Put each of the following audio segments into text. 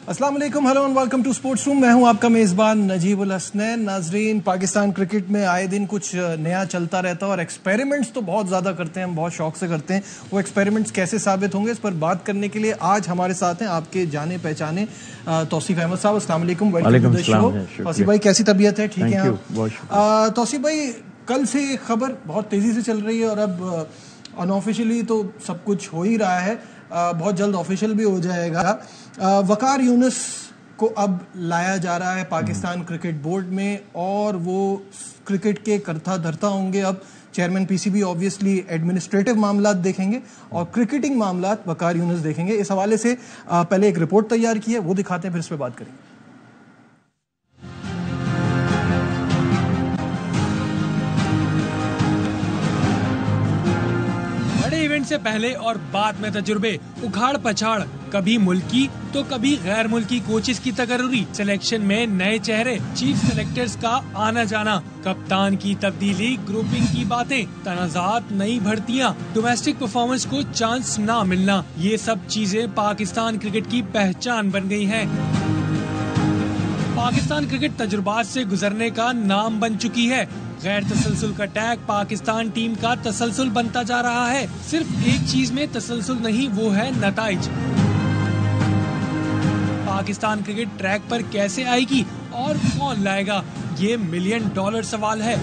अस्सलाम वालेकुम, hello and welcome to sports room. मैं हूं आपका मेज़बान नजीबुल हसनैन। नाजरीन, पाकिस्तान क्रिकेट में आए दिन कुछ नया चलता रहता है और एक्सपेरिमेंट्स तो बहुत ज़्यादा करते हैं, हम बहुत शौक से करते हैं। वो एक्सपेरिमेंट्स कैसे साबित होंगे, इस पर बात करने के लिए आज हमारे साथ हैं आपके जाने पहचाने तौसीफ अहमद साहब। अस्सलाम वालेकुम, welcome to the show. Tauseef भाई, कैसी तबीयत है? ठीक है आप? तौसीफ भाई, कल से खबर बहुत तेज़ी से चल रही है और अब अनऑफिशियली तो सब कुछ हो ही रहा है, बहुत जल्द ऑफिशियल भी हो जाएगा। वकार यूनुस को अब लाया जा रहा है पाकिस्तान क्रिकेट बोर्ड में और वो क्रिकेट के करता धरता होंगे। अब चेयरमैन पीसीबी ऑब्वियसली एडमिनिस्ट्रेटिव मामला देखेंगे और क्रिकेटिंग मामला वकार यूनुस देखेंगे। इस हवाले से पहले एक रिपोर्ट तैयार की है, वो दिखाते हैं, फिर इस पर बात करेंगे। इवेंट से पहले और बाद में तजुर्बे, उखाड़ पछाड़, कभी मुल्की तो कभी गैर मुल्की कोचेस की तकर्री, सिलेक्शन में नए चेहरे, चीफ सेलेक्टर्स का आना जाना, कप्तान की तब्दीली, ग्रुपिंग की बातें, तनाजात, नई भर्तियां, डोमेस्टिक परफॉर्मेंस को चांस ना मिलना, ये सब चीजें पाकिस्तान क्रिकेट की पहचान बन गई हैं। पाकिस्तान क्रिकेट तजुर्बात से गुजरने का नाम बन चुकी है। गैर तसलसल का टैग पाकिस्तान टीम का तसलसल बनता जा रहा है। सिर्फ एक चीज में तसलसल नहीं, वो है नताइज। पाकिस्तान क्रिकेट ट्रैक पर कैसे आएगी और कौन लाएगा, ये $1 मिलियन सवाल है।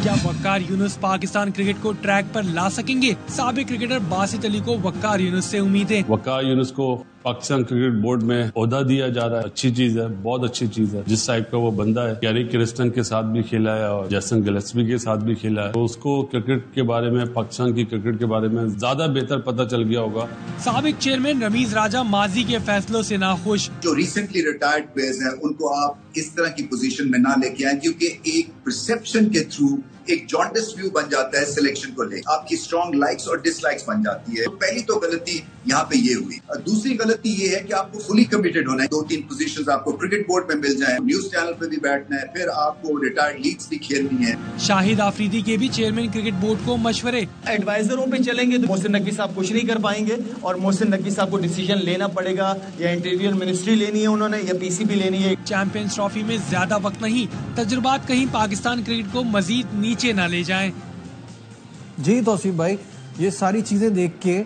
क्या वकार यूनुस पाकिस्तान क्रिकेट को ट्रैक पर ला सकेंगे? साबिक क्रिकेटर बासित अली को वकार यूनुस से उम्मीदें। वकार यूनुस को पाकिस्तान क्रिकेट बोर्ड में ओहदा दिया जा रहा है, अच्छी चीज है, बहुत अच्छी चीज है। जिस टाइप का वो बंदा है, कैरी क्रिस्टन के साथ भी खेला है और जैसन गिलेस्पी के साथ भी खेला है, तो उसको क्रिकेट के बारे में, पाकिस्तान की क्रिकेट के बारे में ज्यादा बेहतर पता चल गया होगा। साबिक चेयरमैन रमीज राजा माजी के फैसलों से नाखुश। जो रिसेंटली रिटायर्ड प्लेयर्स हैं, उनको आप इस तरह की पोजीशन में ना लेके आए, क्योंकि एक परसेप्शन के थ्रू एक जॉन्डिस व्यू बन जाता है सिलेक्शन को लेकर, आपकी स्ट्रॉन्ग लाइक्स और डिसलाइक्स बन जाती है। तो पहली तो गलती यहाँ पे ये हुई। दूसरी गलती ये है कि आपको फुली कमिटेड होना है। 2-3 पोजीशंस आपको क्रिकेट बोर्ड में मिल जाए, न्यूज चैनल पे भी बैठना है, फिर आपको रिटायर्ड लीग्स भी खेलनी है। शाहिद आफरीदी के भी चेयरमैन क्रिकेट बोर्ड को मशवरे। एडवाइजरों पे चलेंगे तो मोहसिन नकवी साहब कुछ नहीं कर पाएंगे और मोहसिन नकवी साहब को डिसीजन लेना पड़ेगा, या इंटीरियर मिनिस्ट्री लेनी है उन्होंने, या पीसीबी लेनी है। चैंपियंस ट्रॉफी में ज्यादा वक्त नहीं, तजुर्बात कहीं पाकिस्तान क्रिकेट को मजीद नीचे न ले जाएं। जी तौसीफ भाई, ये सारी चीजें देख के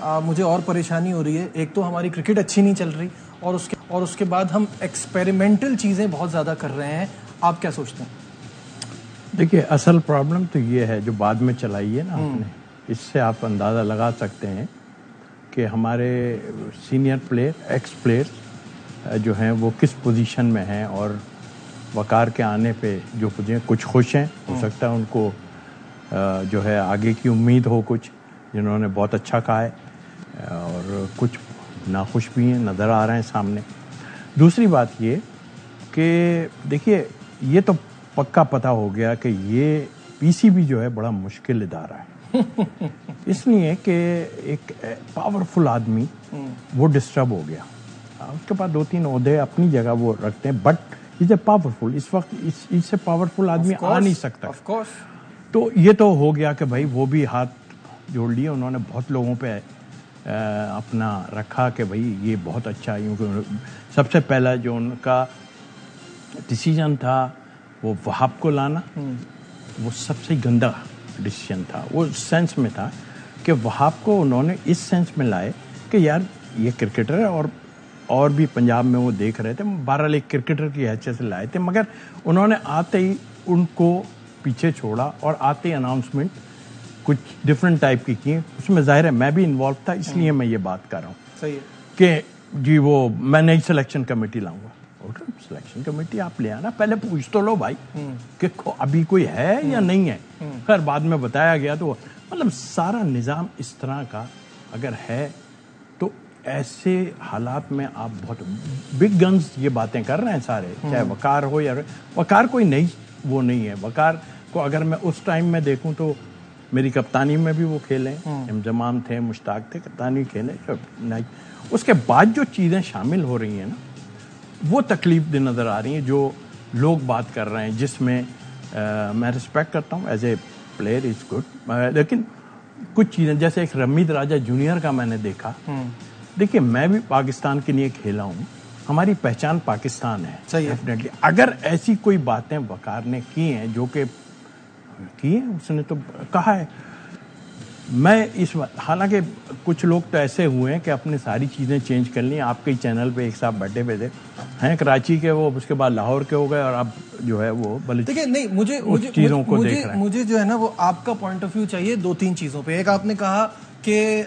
मुझे और परेशानी हो रही है। एक तो हमारी क्रिकेट अच्छी नहीं चल रही और उसके बाद हम एक्सपेरिमेंटल चीजें बहुत ज्यादा कर रहे हैं। आप क्या सोचते हैं? देखिए, असल प्रॉब्लम तो ये है जो बाद में चलाई है ना आपने, इससे आप अंदाज़ा लगा सकते हैं कि हमारे सीनियर प्लेयर, एक्स प्लेयर्स जो हैं वो किस पोजीशन में हैं, और वकार के आने पे जो कुछ खुश हैं, हो सकता है उनको जो है आगे की उम्मीद हो, कुछ जिन्होंने बहुत अच्छा कहा है, और कुछ नाखुश भी हैं, नज़र आ रहे हैं सामने। दूसरी बात ये कि देखिए, ये तो पक्का पता हो गया कि ये पीसीबी जो है बड़ा मुश्किल इदारा है इसलिए कि एक पावरफुल आदमी वो डिस्टर्ब हो गया। उसके बाद 2-3 ओहदे अपनी जगह वो रखते हैं, बट इज ए पावरफुल, इस वक्त इससे पावरफुल आदमी आ नहीं सकता। Of course. तो ये तो हो गया कि भाई वो भी हाथ जोड़ लिए, उन्होंने बहुत लोगों पे अपना रखा कि भाई ये बहुत अच्छा है। सबसे पहला जो उनका डिसीजन था वो वहाब को लाना, वो सबसे गंदा डिसीजन था। वो सेंस में था कि वहाब को उन्होंने इस सेंस में लाए कि यार ये क्रिकेटर है, और भी पंजाब में वो देख रहे थे, बहरहाल एक क्रिकेटर की हैसियत से लाए थे, मगर उन्होंने आते ही उनको पीछे छोड़ा और आते ही अनाउंसमेंट कुछ डिफरेंट टाइप की की। उसमें जाहिर है मैं भी इन्वॉल्व था, इसलिए मैं ये बात कर रहा हूँ। सही है कि जी वो मैं नई सिलेक्शन कमेटी लाऊंगा। सिलेक्शन कमेटी आप ले आना, पहले पूछ तो लो भाई कि अभी कोई है या नहीं है। खैर बाद में बताया गया, तो मतलब सारा निज़ाम इस तरह का अगर है तो ऐसे हालात में आप बहुत बिग गन्स ये बातें कर रहे हैं सारे, चाहे वकार हो या वकार कोई नई वो नहीं है। वकार को अगर मैं उस टाइम में देखूं तो मेरी कप्तानी में भी वो खेले, इंजमाम थे, मुश्ताक थे, कप्तानी खेले नहीं। उसके बाद जो चीज़ें शामिल हो रही हैं ना, वो तकलीफ दे नज़र आ रही हैं जो लोग बात कर रहे हैं, जिसमें मैं रिस्पेक्ट करता हूँ as a player, is good, लेकिन कुछ चीज़ें जैसे एक रमीज राजा जूनियर का मैंने देखा देखिए, मैं भी पाकिस्तान के लिए खेला हूँ, हमारी पहचान पाकिस्तान है। सही है। डेफिनेटली अगर ऐसी कोई बातें वकार ने की हैं, जो कि की है, उसने तो कहा है। मैं इस हालांकि कुछ लोग तो ऐसे हुए हैं कि अपने सारी चीज़ें चेंज कर ली। आपके चैनल पे एक साहब बैठे हुए थे, हैं कराची के, वो उसके बाद लाहौर के हो गए, और अब जो है वो देखिए नहीं, मुझे चीज़ों को देख रहे हैं। मुझे जो है ना वो आपका पॉइंट ऑफ व्यू चाहिए 2-3 चीज़ों पे। एक आपने कहा कि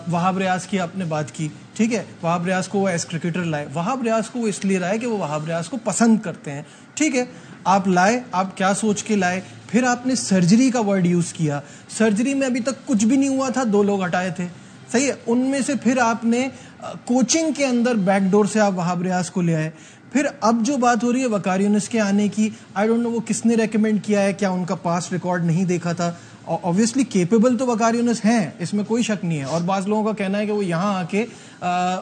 वहाब रियाज की आपने बात की, ठीक है, वहाब रियाज को वो एज क्रिकेटर लाए। वहाब रियाज को वो इसलिए लाए कि वो वहाब रियाज को पसंद करते हैं, ठीक है। आप लाए, आप क्या सोच के लाए? फिर आपने सर्जरी का वर्ड यूज़ किया। सर्जरी में अभी तक कुछ भी नहीं हुआ था, 2 लोग हटाए थे, सही है। उनमें से फिर आपने कोचिंग के अंदर बैकडोर से आप वहाब रियाज को ले आए। फिर अब जो बात हो रही है वकार यूनिस के आने की, आई डोंट नो वो किसने रेकमेंड किया है, क्या उनका पास्ट रिकॉर्ड नहीं देखा था। ऑब्वियसली केपेबल तो वकार यूनिस हैं, इसमें कोई शक नहीं है। और बाज़ लोगों का कहना है कि वो यहाँ आके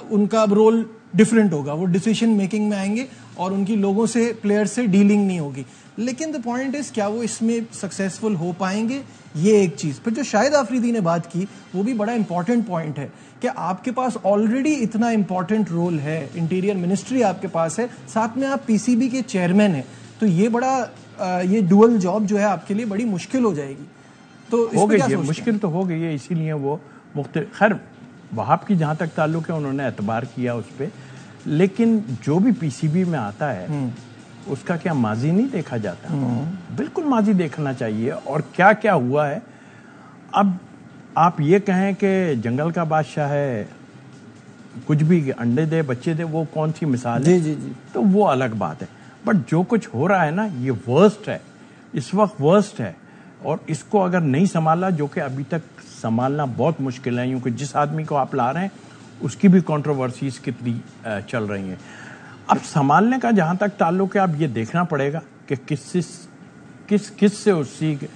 उनका रोल डिफरेंट होगा, वो डिसीजन मेकिंग में आएंगे और उनकी लोगों से, प्लेयर से डीलिंग नहीं होगी। लेकिन द पॉइंट इज, क्या वो इसमें सक्सेसफुल हो पाएंगे, ये एक चीज़। फिर जो शाहिद आफरीदी ने बात की, वो भी बड़ा इंपॉर्टेंट पॉइंट है कि आपके पास ऑलरेडी इतना इंपॉर्टेंट रोल है, इंटीरियर मिनिस्ट्री आपके पास है, साथ में आप पीसीबी के चेयरमैन हैं, तो ये बड़ा ये डुअल जॉब जो है आपके लिए बड़ी मुश्किल हो जाएगी। तो हो गई है, मुश्किल तो हो गई है, इसीलिए वो खैर वहाब की जहाँ तक ताल्लुक है, उन्होंने एतबार किया उस पर। लेकिन जो भी पीसीबी में आता है उसका क्या माजी नहीं देखा जाता? बिल्कुल माजी देखना चाहिए, और क्या क्या हुआ है। अब आप ये कहें कि जंगल का बादशाह है, कुछ भी अंडे दे बच्चे दे, वो कौन सी मिसाल है? जी जी जी। तो वो अलग बात है। बट जो कुछ हो रहा है ना, ये वर्स्ट है, इस वक्त वर्स्ट है। और इसको अगर नहीं संभाला, जो कि अभी तक संभालना बहुत मुश्किल है, क्योंकि जिस आदमी को आप ला रहे हैं उसकी भी कंट्रोवर्सीज कितनी चल रही हैं। अब संभालने का जहाँ तक ताल्लुक है, अब ये देखना पड़ेगा कि किस से उसकी,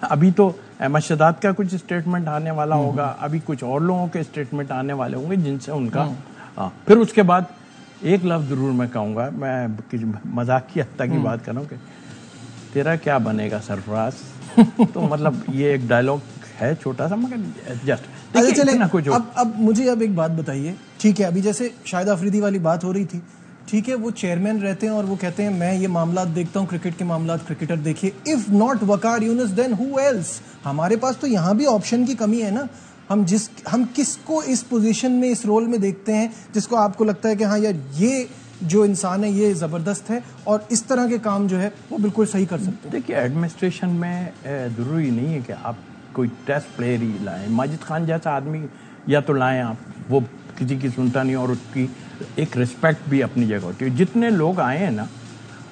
अभी तो अहमद शहजाद का कुछ स्टेटमेंट आने वाला होगा, अभी कुछ और लोगों के स्टेटमेंट आने वाले होंगे जिनसे उनका फिर उसके बाद एक लफ्ज़ जरूर मैं कहूँगा, मैं मजाक की हत्या की बात कर रहा हूँ कि तेरा क्या बनेगा सरफराज। तो मतलब ये एक डायलॉग है छोटा सा, मगर जस्ट अच्छा चले। अब मुझे एक बात बताइए, ठीक है, अभी जैसे शाहिद आफरीदी वाली बात हो रही थी, ठीक है, वो चेयरमैन रहते हैं और वो कहते हैं मैं ये मामला देखता हूँ, क्रिकेट के मामला क्रिकेटर देखिए। If not Waqar Younis then who else? हमारे पास तो यहाँ भी ऑप्शन की कमी है ना। हम किसको इस पोजीशन में, इस रोल में देखते हैं जिसको आपको लगता है कि हाँ यार, ये जो इंसान है ये ज़बरदस्त है और इस तरह के काम जो है वो बिल्कुल सही कर सकते हैं? देखिए, एडमिनिस्ट्रेशन में ज़रूरी नहीं है कि आप कोई टेस्ट प्लेयर ही लाएं। माजिद खान जैसा आदमी या तो लाएं आप, वो किसी की सुनता नहीं, और उसकी एक रिस्पेक्ट भी अपनी जगह होती है। जितने लोग आए हैं ना,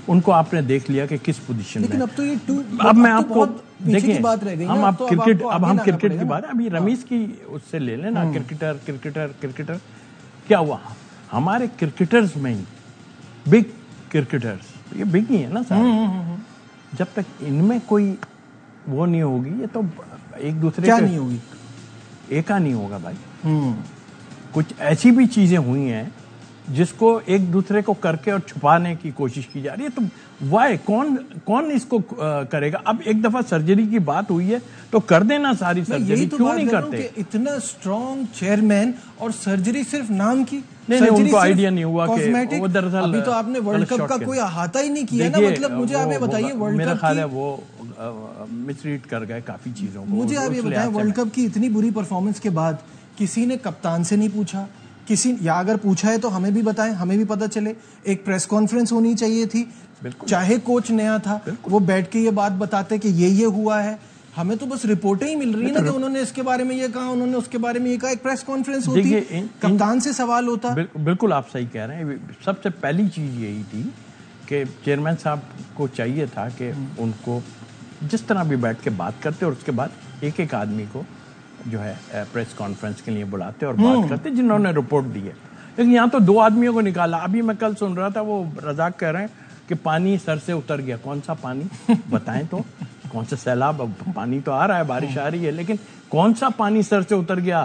उनको आपने देख लिया कि किस पोजीशन में। लेकिन अब तो ये अब मैं आपको देखिए, बात रह गई, हम आप क्रिकेट, अब हम क्रिकेट की बात, अभी हाँ। रमीज की उससे ले लेना, क्रिकेटर क्या हुआ? हमारे क्रिकेटर्स में ही बिग क्रिकेटर्स, ये बिग ही है ना सारे। जब तक इनमें कोई वो नहीं होगी, ये तो एक दूसरे क्या नहीं होगी, एका नहीं होगा भाई। कुछ ऐसी भी चीजें हुई हैं जिसको एक दूसरे को करके और छुपाने की कोशिश की जा रही है। तो वाई कौन इसको करेगा? अब एक दफा सर्जरी की बात हुई है तो कर देना सारी सर्जरी, तो क्यों नहीं करते? इतना स्ट्रॉन्ग चेयरमैन और सर्जरी सिर्फ नाम की, नहीं, उनको आइडिया नहीं हुआ कि वो दरअसल अभी तो आपने वर्ल्ड कप का कोई अहाता ही नहीं किया ना। मतलब मुझे आप ये बताइए, वर्ल्ड कप, मेरा ख्याल है वो मिसरीड कर गए काफी चीजों को। मुझे आप ये बताएं, वर्ल्ड कप की इतनी बुरी परफॉर्मेंस के बाद किसी ने कप्तान से नहीं पूछा, या अगर पूछा है तो हमें भी बताएं, हमें भी पता चले। एक प्रेस कॉन्फ्रेंस होनी चाहिए थी, चाहे कोच नया था, वो बैठ के ये बात बताते कि ये हुआ है। हमें तो बस रिपोर्टें ही मिल रही है ना कि उन्होंने इसके बारे में ये कहा, उन्होंने उसके बारे में ये कहा। एक प्रेस कॉन्फ्रेंस होती, कप्तान से सवाल होता। बिल्कुल आप सही कह रहे हैं। सबसे पहली चीज यही थी कि चेयरमैन साहब को चाहिए था कि उनको जिस तरह भी बैठ के बात करते और उसके बाद एक एक आदमी को जो है प्रेस कॉन्फ्रेंस के लिए बुलाते और बात करते जिन्होंने रिपोर्ट दी है। लेकिन यहाँ तो 2 आदमियों को निकाला। अभी मैं कल सुन रहा था, वो रजाक कह रहे हैं कि पानी सर से उतर गया। कौन सा पानी बताएं तो? कौन सा सैलाब? पानी तो आ रहा है, बारिश आ रही है, लेकिन कौन सा पानी सर से उतर गया?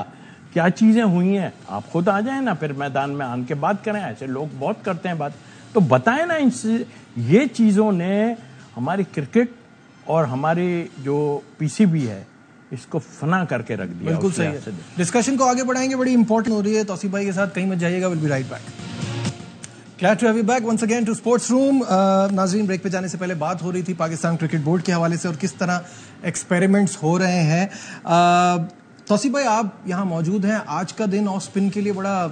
क्या चीजें हुई हैं? आप खुद आ जाए ना, फिर मैदान में आन के बात करें। ऐसे लोग बहुत करते हैं बात, तो बताएं ना। ये चीजों ने हमारी क्रिकेट और हमारी जो पीसीबी है, इसको फना करके रख दिया। बिल्कुल सही है। डिस्कशन को आगे बढ़ाएंगे, बड़ी इंपॉर्टेंट हो रही है तौसीफ भाई के साथ, कहीं मत जाइएगा, will be right back. Glad to have you back once again to Sports Room। नाजरीन, ब्रेक पे जाने से पहले बात हो रही थी पाकिस्तान क्रिकेट बोर्ड के हवाले से और किस तरह एक्सपेरिमेंट्स हो रहे हैं। तौसीफ भाई, आप यहाँ मौजूद हैं, आज का दिन ऑफ स्पिन के लिए बड़ा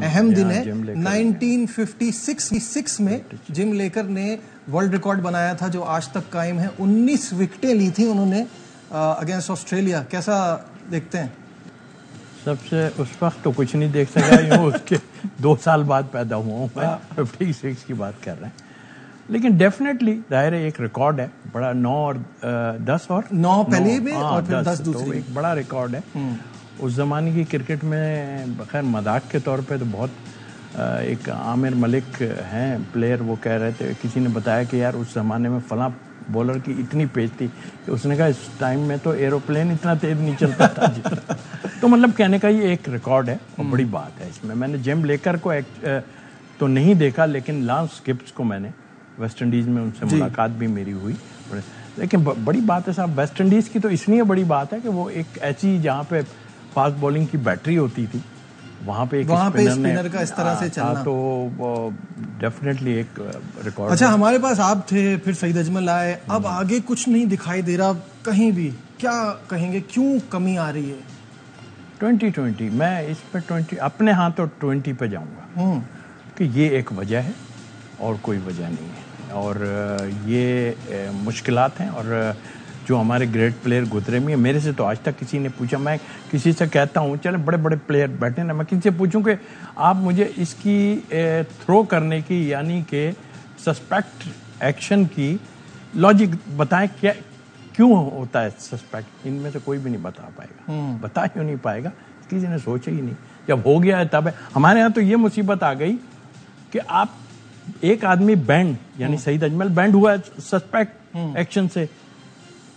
अहम दिन है। 1956 में जिम लेकर ने वर्ल्ड रिकॉर्ड बनाया था जो आज तक कायम है। 19 विकेटें ली थी उन्होंने अगेंस्ट ऑस्ट्रेलिया। कैसा देखते हैं? सबसे उस वक्त तो कुछ नहीं देख सका, यूँ उसके 2 साल बाद पैदा हुआ हूँ मैं, 56 की बात कर रहे हैं। लेकिन डेफिनेटली जाहिर है एक रिकॉर्ड है बड़ा, 9 और 10 और 9 पहले में और फिर 10 दूसरी, तो एक बड़ा रिकॉर्ड है उस जमाने की क्रिकेट में। खैर मजाक के तौर पे तो बहुत एक आमिर मलिक हैं प्लेयर, वो कह रहे थे, किसी ने बताया कि यार उस जमाने में फला बॉलर की इतनी पेज थी कि उसने कहा इस टाइम में तो एरोप्लेन इतना तेज नहीं चलता था जितना। तो मतलब कहने का ये एक रिकॉर्ड है और बड़ी बात है इसमें। मैंने जिम लेकर को तो नहीं देखा, लेकिन लांस गिब्स को मैंने वेस्ट इंडीज़ में उनसे मुलाकात भी मेरी हुई। लेकिन बड़ी बात है साहब, वेस्ट इंडीज़ की तो इसलिए बड़ी बात है कि वो एक ऐसी जहाँ पे फास्ट बॉलिंग की बैटरी होती थी, वहाँ पे स्पिनर का इस तरह से चलना, तो डेफिनेटली एक रिकॉर्ड। अच्छा, हमारे पास आप थे, फिर सईद अजमल आए, अब आगे कुछ नहीं दिखाई दे रहा कहीं भी। क्या कहेंगे, क्यों कमी आ रही है? 2020 मैं इस पे 20 अपने हाथ तो 20 पे जाऊंगा कि ये एक वजह है और कोई वजह नहीं है। और ये मुश्किलात हैं और जो हमारे ग्रेट प्लेयर गुजरे में, मेरे से तो आज तक किसी ने पूछा, मैं किसी से कहता हूँ चले बड़े बड़े प्लेयर बैठे ना, मैं किसी से पूछूं कि आप मुझे इसकी थ्रो करने की यानी कि सस्पेक्ट एक्शन की लॉजिक बताएं, क्या क्यों होता है सस्पेक्ट, इनमें से कोई भी नहीं बता पाएगा। बता क्यों नहीं पाएगा? किसी ने सोचा ही नहीं। जब हो गया है तब है। हमारे यहाँ तो ये मुसीबत आ गई कि आप एक आदमी बैंड, यानी सईद अजमल बैंड हुआ है सस्पेक्ट एक्शन से,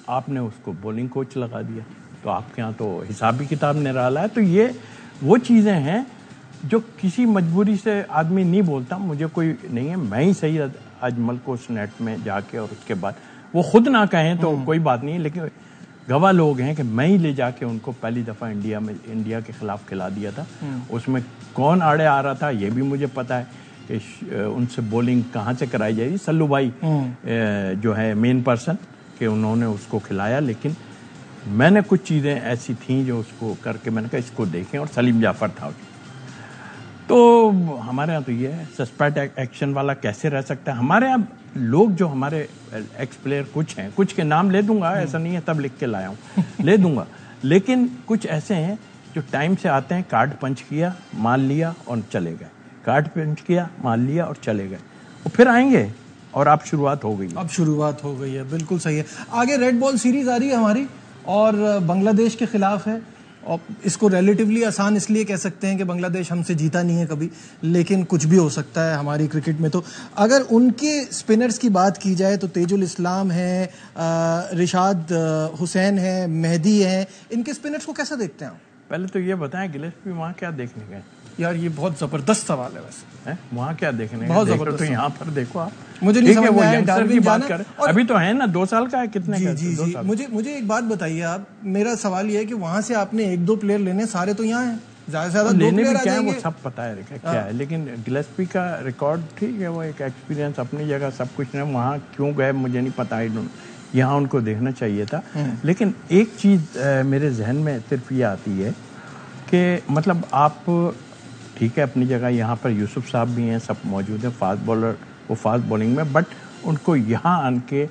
आपने उसको बॉलिंग कोच लगा दिया, तो आपके यहाँ तो हिसाबी किताब निराला है। तो ये वो चीज़ें हैं जो किसी मजबूरी से आदमी नहीं बोलता, मुझे कोई नहीं है, मैं ही सईद अजमल को उस नेट में जाके, और उसके बाद वो खुद ना कहें तो कोई बात नहीं, लेकिन गवाह लोग हैं कि मैं ही ले जाके उनको पहली दफ़ा इंडिया के खिलाफ खिला दिया था। उसमें कौन आड़े आ रहा था ये भी मुझे पता है कि उनसे बॉलिंग कहाँ से कराई जाएगी। सल्लू भाई जो है मेन पर्सन कि उन्होंने उसको खिलाया, लेकिन मैंने कुछ चीज़ें ऐसी थीं जो उसको करके मैंने कहा इसको देखें, और सलीम जाफर था। तो हमारे यहाँ तो ये है, सस्पेक्ट एक्शन वाला कैसे रह सकता है। हमारे यहाँ लोग जो हमारे एक्स प्लेयर कुछ हैं, कुछ के नाम ले दूंगा, ऐसा नहीं है तब लिख के लाया हूँ, ले दूंगा, लेकिन कुछ ऐसे हैं जो टाइम से आते हैं, कार्ड पंच किया, माल लिया और चले गए, कार्ड पंच किया, माल लिया और चले गए, वो फिर आएंगे और अब शुरुआत हो गई। अब शुरुआत हो गई है, बिल्कुल सही है। आगे रेड बॉल सीरीज आ रही है हमारी और बांग्लादेश के खिलाफ है, और इसको रिलेटिवली आसान इसलिए कह सकते हैं कि बांग्लादेश हमसे जीता नहीं है कभी, लेकिन कुछ भी हो सकता है हमारी क्रिकेट में। तो अगर उनके स्पिनर्स की बात की जाए तो तेजुल इस्लाम है, रिशाद हुसैन है, मेहदी है, इनके स्पिनर्स को कैसा देखते हैं आप? पहले तो ये बताएं गिलेस्पी वहाँ क्या देखने गए? यार ये बहुत जबरदस्त सवाल है वैसे, वहाँ क्या देखने गए? बहुत जबरदस्त। तो यहाँ पर देखो आप, मुझे नहीं समझ में आया, यंगस्टर की बात करें, अभी तो है ना 2 साल का है, कितने का? जी जी, मुझे एक बात बताइए आप, मेरा सवाल ये है कि वहां से आपने 1-2 प्लेयर लेने, सारे तो यहाँ हैं, ज्यादा से ज्यादा 2 प्लेयर आ जाएंगे, वो सब पता है क्या है, लेकिन गिलेस्पी का रिकॉर्ड ठीक है, वो एक एक्सपीरियंस अपनी जगह सब कुछ है, वहाँ क्यों गए मुझे नहीं पता, यहाँ उनको देखना चाहिए था। लेकिन एक चीज़ मेरे जहन में सिर्फ ये आती है कि मतलब आप ठीक है अपनी जगह, यहाँ पर यूसुफ साहब भी हैं, सब मौजूद हैं, फास्ट बॉलर, वो फास्ट बॉलिंग में, बट उनको यहाँ आन के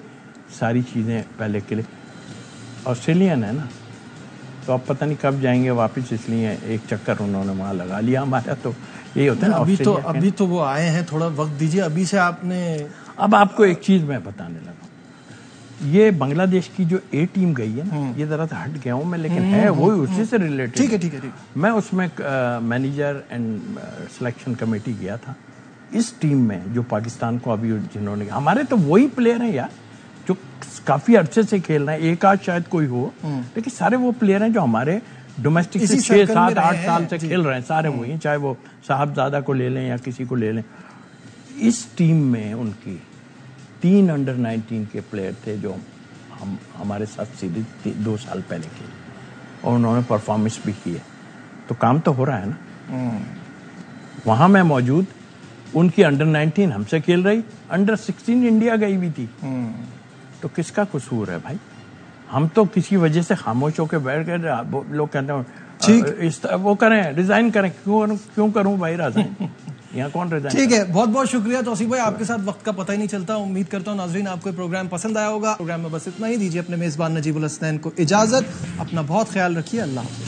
सारी चीज़ें पहले के लिए, ऑस्ट्रेलियन है ना, तो अब पता नहीं कब जाएंगे वापस, इसलिए एक चक्कर उन्होंने वहाँ लगा लिया। हमारा तो यही होता है ना, अभी तो वो आए हैं, थोड़ा वक्त दीजिए, अभी से आपने। अब आपको एक चीज़ मैं बताने लगा, ये बांग्लादेश की जो ए टीम गई है ना, ये जरा सा हट गया हूँ मैं, लेकिन है वो उसी से रिलेटेड। ठीक है। मैं उसमें मैनेजर एंड सिलेक्शन कमेटी गया था। इस टीम में जो पाकिस्तान को अभी जिन्होंने, हमारे तो वही प्लेयर हैं यार जो काफी अरसे से खेल रहे हैं, एक आध शायद कोई हो, लेकिन सारे वो प्लेयर हैं जो हमारे डोमेस्टिक से 6, 7, 8 साल से खेल रहे हैं, सारे वही हैं, चाहे वो साहबजादा को ले लें या किसी को ले लें। इस टीम में उनकी 3 अंडर 19 के प्लेयर थे जो हमारे साथ सीधे 2 साल पहले खेले। और उन्होंने परफॉर्मेंस भी की है, तो काम तो हो रहा है ना। वहां मैं मौजूद, उनकी अंडर 19 हमसे खेल रही, अंडर 16 इंडिया गई हुई थी। तो किसका कसूर है भाई? हम तो किसी वजह से खामोश होकर बैठ गए। लोग कहते हैं वो करें, रिजाइन करें। क्यों करूं भाई रिजाइन? यहाँ कौन रिजाइन? ठीक है, बहुत बहुत शुक्रिया तौसीफ भाई, आपके साथ वक्त का पता ही नहीं चलता। उम्मीद करता हूँ नाजरीन आपको प्रोग्राम पसंद आया होगा। प्रोग्राम में बस इतना ही। दीजिए अपने मेजबान नजीबुल हसनैन को इजाजत। अपना बहुत ख्याल रखिए। अल्लाह हाफ़िज़।